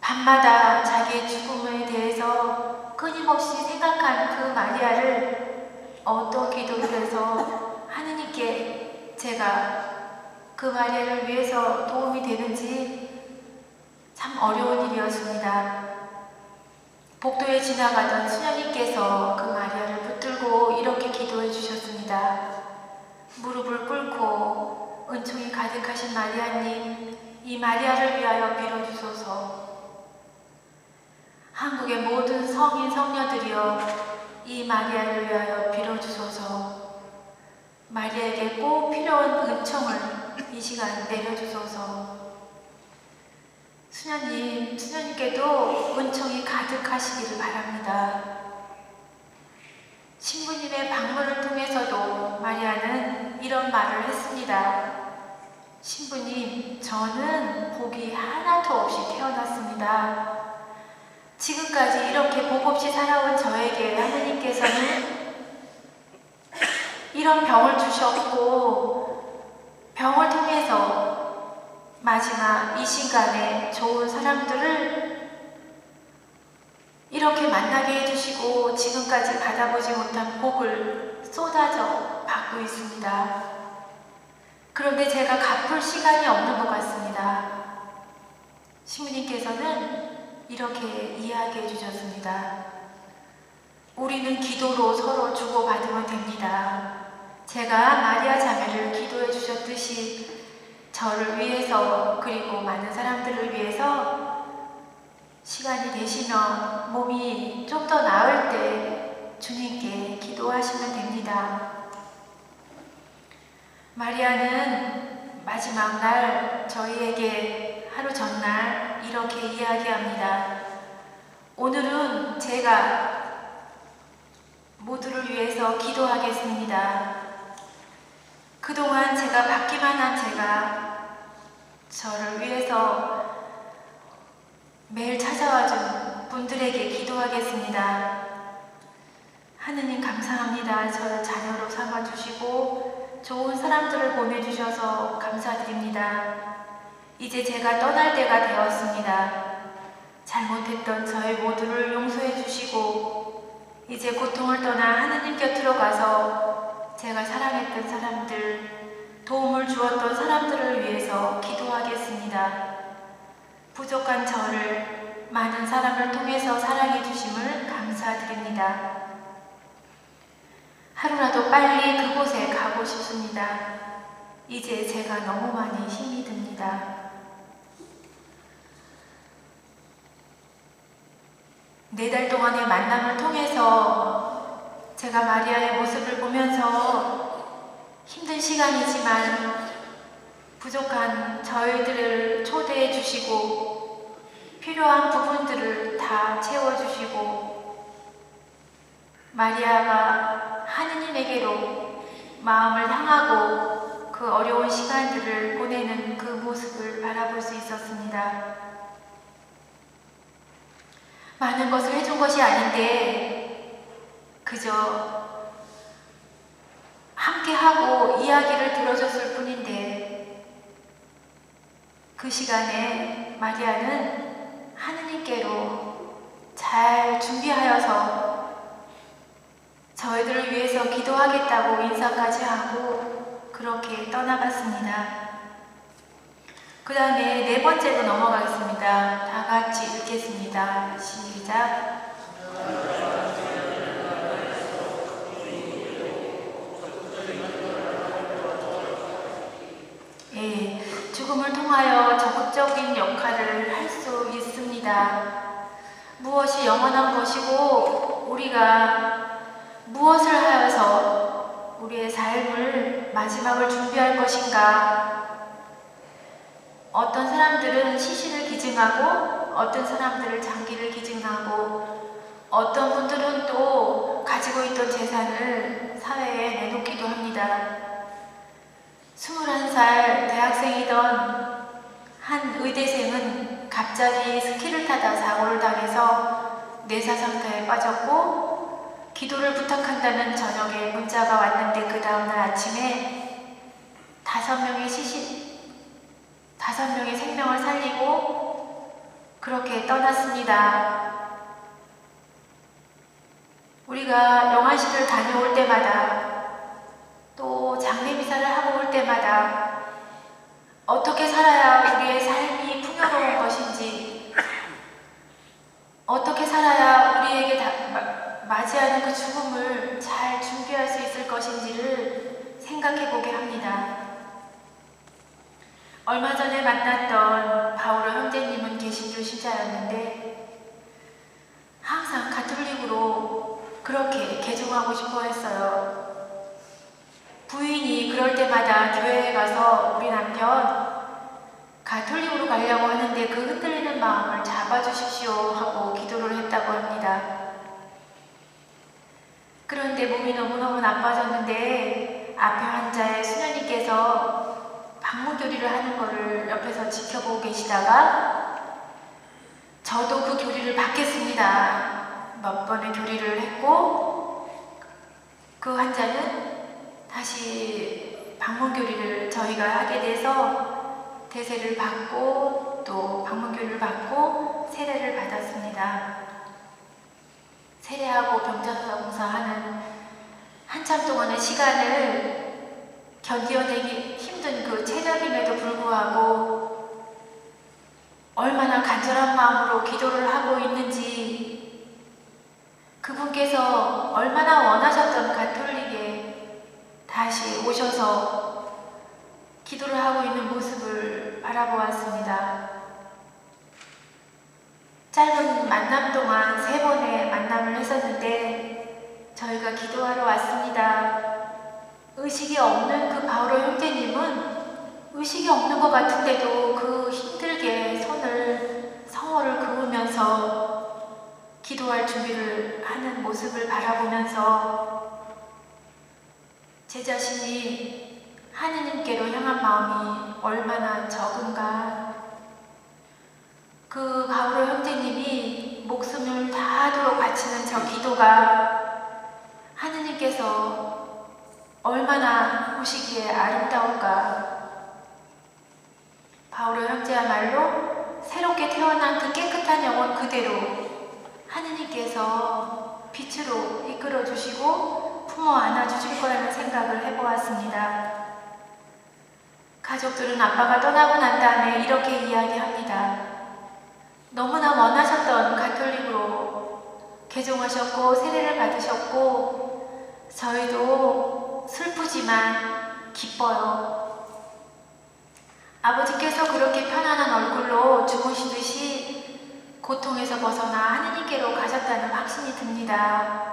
밤마다 자기의 죽음에 대해서 끊임없이 생각한 그 마리아를 어떤 기도를 해서 하느님께 제가 그 마리아를 위해서 도움이 되는지 참 어려운 일이었습니다. 복도에 지나가던 수녀님께서 그 마리아를 붙들고 이렇게 기도해 주셨습니다. 무릎을 꿇고 은총이 가득하신 마리아님, 이 마리아를 위하여 빌어주소서. 한국의 모든 성인 성녀들이여 이 마리아를 위하여 빌어주소서. 마리아에게 꼭 필요한 은총을 이 시간 내려주소서. 수녀님께도 은총이 가득하시기를 바랍니다. 신부님의 방문을 통해서도 마리아는 이런 말을 했습니다. 신부님, 저는 복이 하나도 없이 태어났습니다. 지금까지 이렇게 복 없이 살아온 저에게 하느님께서는 이런 병을 주셨고 병을 통해서 마지막 이 시간에 좋은 사람들을 이렇게 만나게 해주시고 지금까지 받아보지 못한 복을 쏟아져 받고 있습니다. 그런데 제가 갚을 시간이 없는 것 같습니다. 신부님께서는 이렇게 이야기해 주셨습니다. 우리는 기도로 서로 주고받으면 됩니다. 제가 마리아 자매를 기도해 주셨듯이 저를 위해서 그리고 많은 사람들을 위해서 시간이 되시면 몸이 좀 더 나을 때 주님께 기도하시면 됩니다. 마리아는 마지막 날 저희에게 하루 전날 이렇게 이야기합니다. 오늘은 제가 모두를 위해서 기도하겠습니다. 그동안 제가 받기만 한 제가 저를 위해서 매일 찾아와준 분들에게 기도하겠습니다. 하느님 감사합니다. 저를 자녀로 삼아주시고 좋은 사람들을 보내주셔서 감사드립니다. 이제 제가 떠날 때가 되었습니다. 잘못했던 저희 모두를 용서해 주시고 이제 고통을 떠나 하느님 곁으로 가서 제가 사랑했던 사람들, 도움을 주었던 사람들을 위해서 기도하겠습니다. 부족한 저를 많은 사람을 통해서 사랑해 주심을 감사드립니다. 하루라도 빨리 그곳에 가고 싶습니다. 이제 제가 너무 많이 힘이 듭니다. 4달 동안의 만남을 통해서 제가 마리아의 모습을 보면서 힘든 시간이지만 부족한 저희들을 초대해 주시고 필요한 부분들을 다 채워주시고 마리아가 하느님에게로 마음을 향하고 그 어려운 시간들을 보내는 그 모습을 바라볼 수 있었습니다. 많은 것을 해준 것이 아닌데 그저 함께하고 이야기를 들어줬을 뿐인데 그 시간에 마리아는 하느님께로 잘 준비하여서 저희들을 위해서 기도하겠다고 인사까지 하고 그렇게 떠나갔습니다. 그 다음에 네 번째로 넘어가겠습니다. 다 같이 읽겠습니다. 시작. 예, 죽음을 통하여 적극적인 역할을 할 수 있습니다. 무엇이 영원한 것이고 우리가 무엇을 하여서 우리의 삶을 마지막을 준비할 것인가. 어떤 사람들은 시신을 기증하고 어떤 사람들은 장기를 기증하고 어떤 분들은 또 가지고 있던 재산을 사회에 내놓기도 합니다. 21살 대학생이던 한 의대생은 갑자기 스키를 타다 사고를 당해서 뇌사 상태에 빠졌고 기도를 부탁한다는 저녁에 문자가 왔는데 그 다음날 아침에 5명의 생명을 살리고 그렇게 떠났습니다. 우리가 영안실을 다녀올 때마다 또 장례미사를 하고 올 때마다 어떻게 살아야 우리의 삶이 풍요로운 것인지 어떻게 살아야 우리에게 맞이하는 그 죽음을 잘 준비할 수 있을 것인지를 생각해 보게 합니다. 얼마 전에 만났던 바오로 형제님은 개신교 신자였는데 항상 가톨릭으로 그렇게 개종하고 싶어 했어요. 부인이 그럴 때마다 교회에 가서 우리 남편 가톨릭으로 가려고 하는데 그 흔들리는 마음을 잡아주십시오 하고 기도를 했다고 합니다. 그런데 몸이 너무너무 나빠졌는데 앞에 환자의 수녀님께서 방문교리를 하는 것을 옆에서 지켜보고 계시다가 저도 그 교리를 받겠습니다. 몇 번의 교리를 했고 그 환자는 다시 방문교리를 저희가 하게 돼서 대세를 받고 또 방문교리를 받고 세례를 받았습니다. 세례하고 병자성사하는 한참 동안의 시간을 견뎌내기 힘든 그 체력임에도 불구하고 얼마나 간절한 마음으로 기도를 하고 있는지 그분께서 얼마나 원하셨던 가톨릭에 다시 오셔서 기도를 하고 있는 모습을 바라보았습니다. 짧은 만남 동안 3번의 만남을 했었는데 저희가 기도하러 왔습니다. 의식이 없는 그 바오로 형제님은 의식이 없는 것 같은데도 그 힘들게 성호를 그으면서 기도할 준비를 하는 모습을 바라보면서 제 자신이 하느님께로 향한 마음이 얼마나 적은가. 그 바오로 형제님이 목숨을 다하도록 바치는 저 기도가 하느님께서 얼마나 보시기에 아름다울까. 바오로 형제야말로 새롭게 태어난 그 깨끗한 영혼 그대로 하느님께서 빛으로 이끌어 주시고 품어 안아 주실 거라는 생각을 해보았습니다. 가족들은 아빠가 떠나고 난 다음에 이렇게 이야기합니다. 너무나 원하셨던 가톨릭으로 개종하셨고 세례를 받으셨고 저희도 슬프지만 기뻐요. 아버지께서 그렇게 편안한 얼굴로 죽으시듯이 고통에서 벗어나 하느님께로 가셨다는 확신이 듭니다.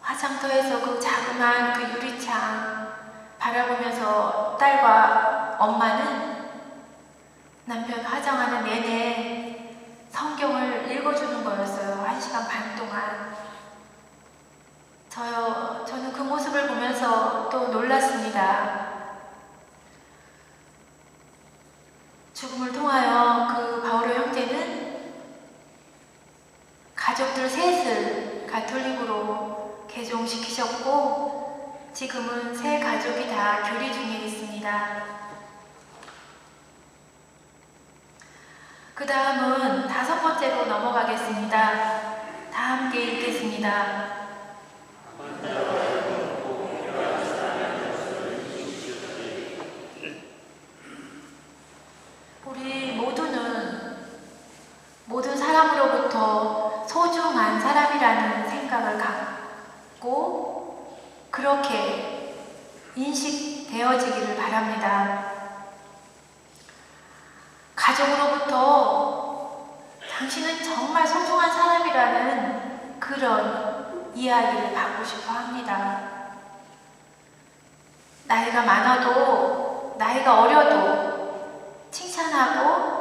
화장터에서 그 자그마한 그 유리창 바라보면서 딸과 엄마는 남편 화장하는 내내 성경을 읽어주는 거였어요. 1시간 반 동안. 저는 그 모습을 보면서 또 놀랐습니다. 죽음을 통하여 그 바오로 형제는 가족들 셋을 가톨릭으로 개종시키셨고 지금은 세 가족이 다 교리 중에 있습니다. 그 다음은 5번째로 넘어가겠습니다. 다 함께 읽겠습니다. 우리 모든 사람으로부터 소중한 사람이라는 생각을 갖고 그렇게 인식되어지기를 바랍니다. 가족으로부터 당신은 정말 소중한 사람이라는 그런 이야기를 받고 싶어 합니다. 나이가 많아도, 나이가 어려도 칭찬하고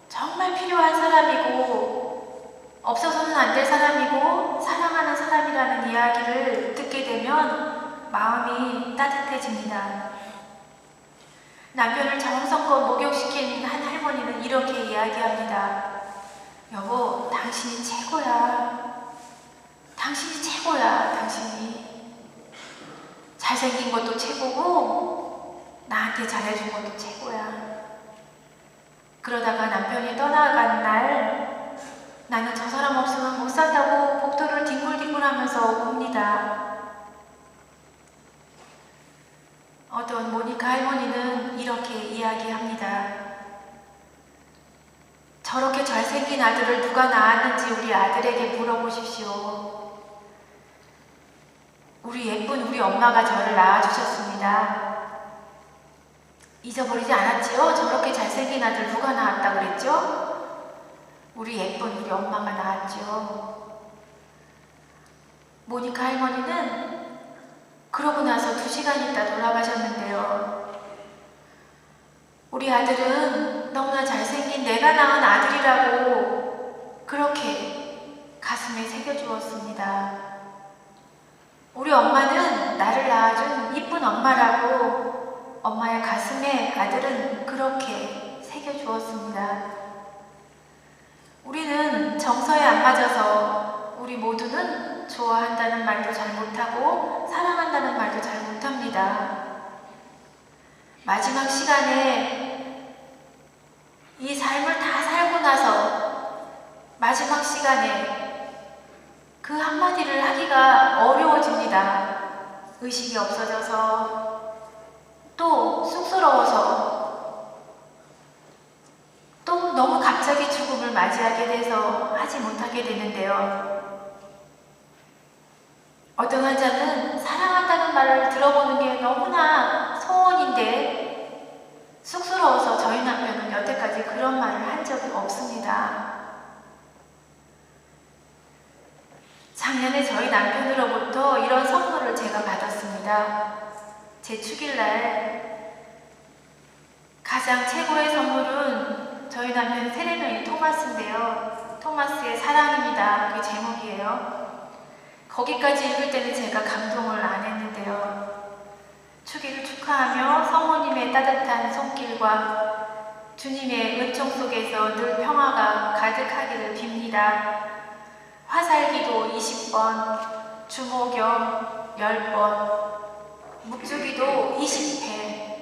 정말 필요한 사람이고 없어서는 안 될 사람이고 사랑하는 사람이라는 이야기를 듣게 되면 마음이 따뜻해집니다. 남편을 정성껏 목욕시킨 한 할머니는 이렇게 이야기합니다. 여보, 당신이 최고야. 당신이 최고야, 당신이. 잘생긴 것도 최고고 나한테 잘해준 것도 최고야. 그러다가 남편이 떠나간 날 나는 저 사람 없으면 못 산다고 복도를 뒹굴뒹굴하면서 옵니다. 어떤 모니카 할머니는 이렇게 이야기합니다. 저렇게 잘생긴 아들을 누가 낳았는지 우리 아들에게 물어보십시오. 우리 엄마가 저를 낳아주셨습니다. 잊어버리지 않았지요? 저렇게 잘생긴 아들 누가 낳았다 그랬죠? 우리 엄마가 낳았죠. 모니카 할머니는 그러고 나서 2시간 있다 돌아가셨는데요. 우리 아들은 너무나 잘생긴 내가 낳은 아들이라고 그렇게 가슴에 새겨주었습니다. 우리 엄마는 나를 낳아준 이쁜 엄마라고 엄마의 가슴에 아들은 그렇게 새겨주었습니다. 우리는 정서에 안 맞아서 우리 모두는 좋아한다는 말도 잘 못하고 사랑한다는 말도 잘 못합니다. 마지막 시간에 이 삶을 다 살고 나서 마지막 시간에 그 한마디를 하기가 어려워집니다. 의식이 없어져서 또 쑥스러워서 또 너무 갑자기 죽음을 맞이하게 돼서 하지 못하게 되는데요. 어떤 환자는 사랑한다는 말을 들어보는 게 너무나 소원인데 쑥스러워서 저희 남편은 여태까지 그런 말을 한 적이 없습니다. 작년에 저희 남편으로부터 이런 선물을 제가 받았습니다. 제 축일날 가장 최고의 선물은 저희 남편 세례명이 토마스인데요. 토마스의 사랑입니다. 그게 제목이에요. 거기까지 읽을 때는 제가 감동을 안 했는데요. 축일을 축하하며 성모님의 따뜻한 손길과 주님의 은총 속에서 늘 평화가 가득하기를 빕니다. 화살기도 20번, 주목염 10번, 묵주기도 20회,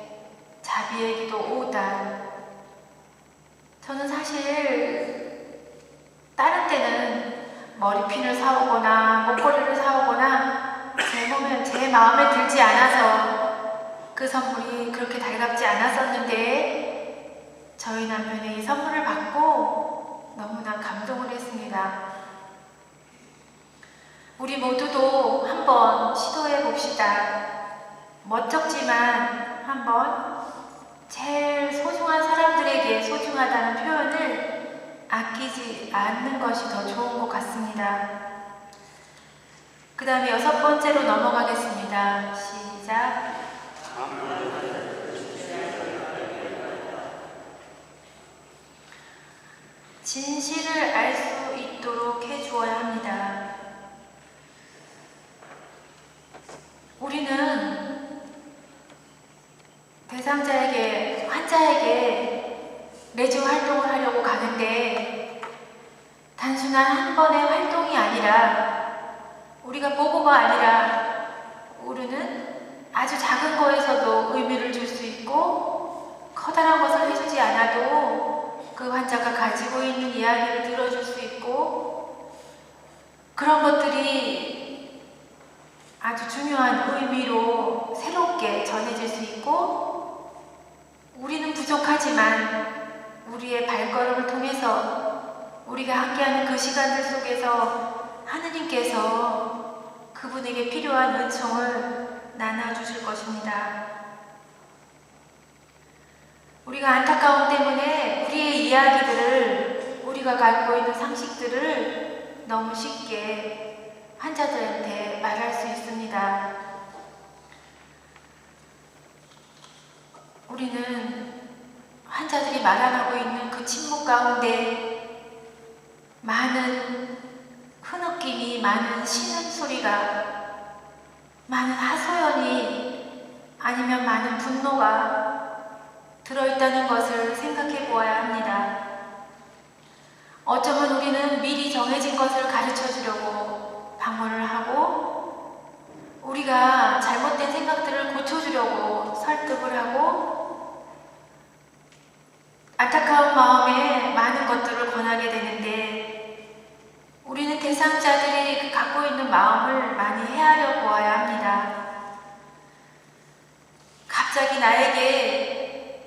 자비의 기도 5단. 저는 사실 다른 때는 머리핀을 사오거나 목걸이를 사오거나 제 마음에 들지 않아서 그 선물이 그렇게 달갑지 않았었는데 저희 남편의 이 선물을 받고 너무나 감동을 했습니다. 우리 모두도 한번 시도해 봅시다. 멋쩍지만 한번 제일 소중한 사람들에게 소중하다는 표현을 아끼지 않는 것이 더 좋은 것 같습니다. 그 다음에 6번째로 넘어가겠습니다. 시작. 진실을 알 수 있도록 해주어야 합니다. 우리는 대상자에게, 환자에게 내주 활동을 하려고 가는데 단순한 한 번의 활동이 아니라, 우리가 보고가 아니라 우리는 아주 작은 거에서도 의미를 줄 수 있고, 커다란 것을 해주지 않아도 그 환자가 가지고 있는 이야기를 들어줄 수 있고, 그런 것들이 아주 중요한 의미로 새롭게 전해질 수 있고, 우리는 부족하지만 우리의 발걸음을 통해서 우리가 함께하는 그 시간들 속에서 하느님께서 그분에게 필요한 은총을 나눠주실 것입니다. 우리가 안타까움 때문에 우리의 이야기들을, 우리가 갖고 있는 상식들을 너무 쉽게 환자들한테 말할 수 있습니다. 우리는 환자들이 말 안 하고 있는 그 침묵 가운데 많은 흐느낌이, 많은 신음소리가, 많은 하소연이, 아니면 많은 분노가 들어있다는 것을 생각해 보아야 합니다. 어쩌면 우리는 미리 정해진 것을 가르쳐 주려고 방문을 하고, 우리가 잘못된 생각들을 고쳐주려고 설득을 하고, 안타까운 마음에 많은 것들을 권하게 되는데, 우리는 대상자들이 갖고 있는 마음을 많이 헤아려 보아야 합니다. 갑자기 나에게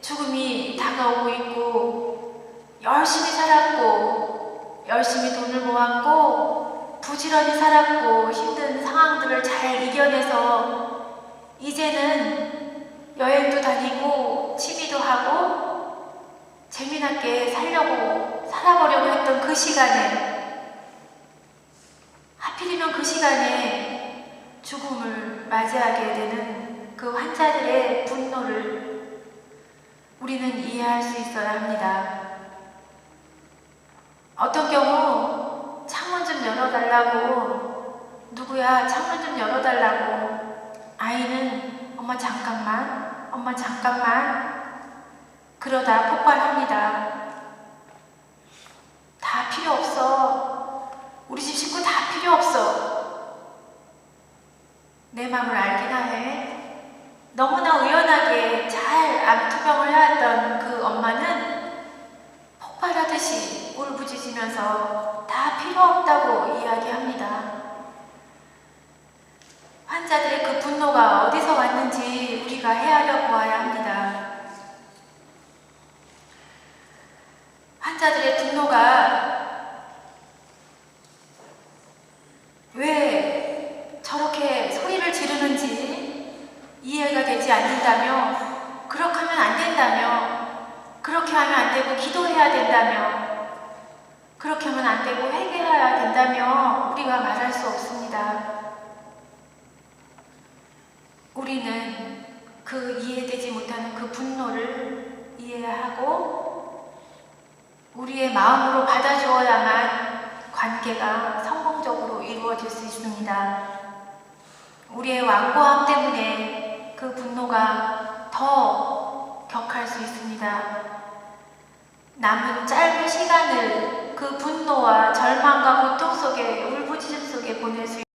죽음이 다가오고 있고, 열심히 살았고, 열심히 돈을 모았고, 부지런히 살았고, 힘든 상황들을 잘 이겨내서 이제는 여행도 다니고 취미도 하고 재미나게 살아보려고 했던 그 시간에, 하필이면 그 시간에 죽음을 맞이하게 되는 그 환자들의 분노를 우리는 이해할 수 있어야 합니다. 어떤 경우 창문 좀 열어달라고, 누구야 창문 좀 열어달라고, 아이는 엄마 잠깐만, 엄마 잠깐만, 그러다 폭발합니다. 다 필요 없어. 우리 집 식구 다 필요 없어. 내 마음을 알기나 해. 너무나 의연하게 잘 암투병을 해왔던 그 엄마는 폭발하듯이 울부짖으면서 다 필요 없다고 이야기합니다. 환자들의 그 분노가 어디서 왔는지 우리가 헤아려 보아야 합니다. 환자들의 분노가 왜 저렇게 소리를 지르는지 이해가 되지 않는다며, 그렇게 하면 안 된다며, 그렇게 하면 안 되고 기도해야 된다며, 그렇게 하면 안 되고 회개해야 된다며 우리가 말할 수 없습니다. 우리는 그 이해되지 못하는 그 분노를 이해하고 우리의 마음으로 받아주어야만 관계가 성공적으로 이루어질 수 있습니다. 우리의 완고함 때문에 그 분노가 더 격할 수 있습니다. 남은 짧은 시간을 그 분노와 절망과 고통 속에, 울부짖음 속에 보낼 수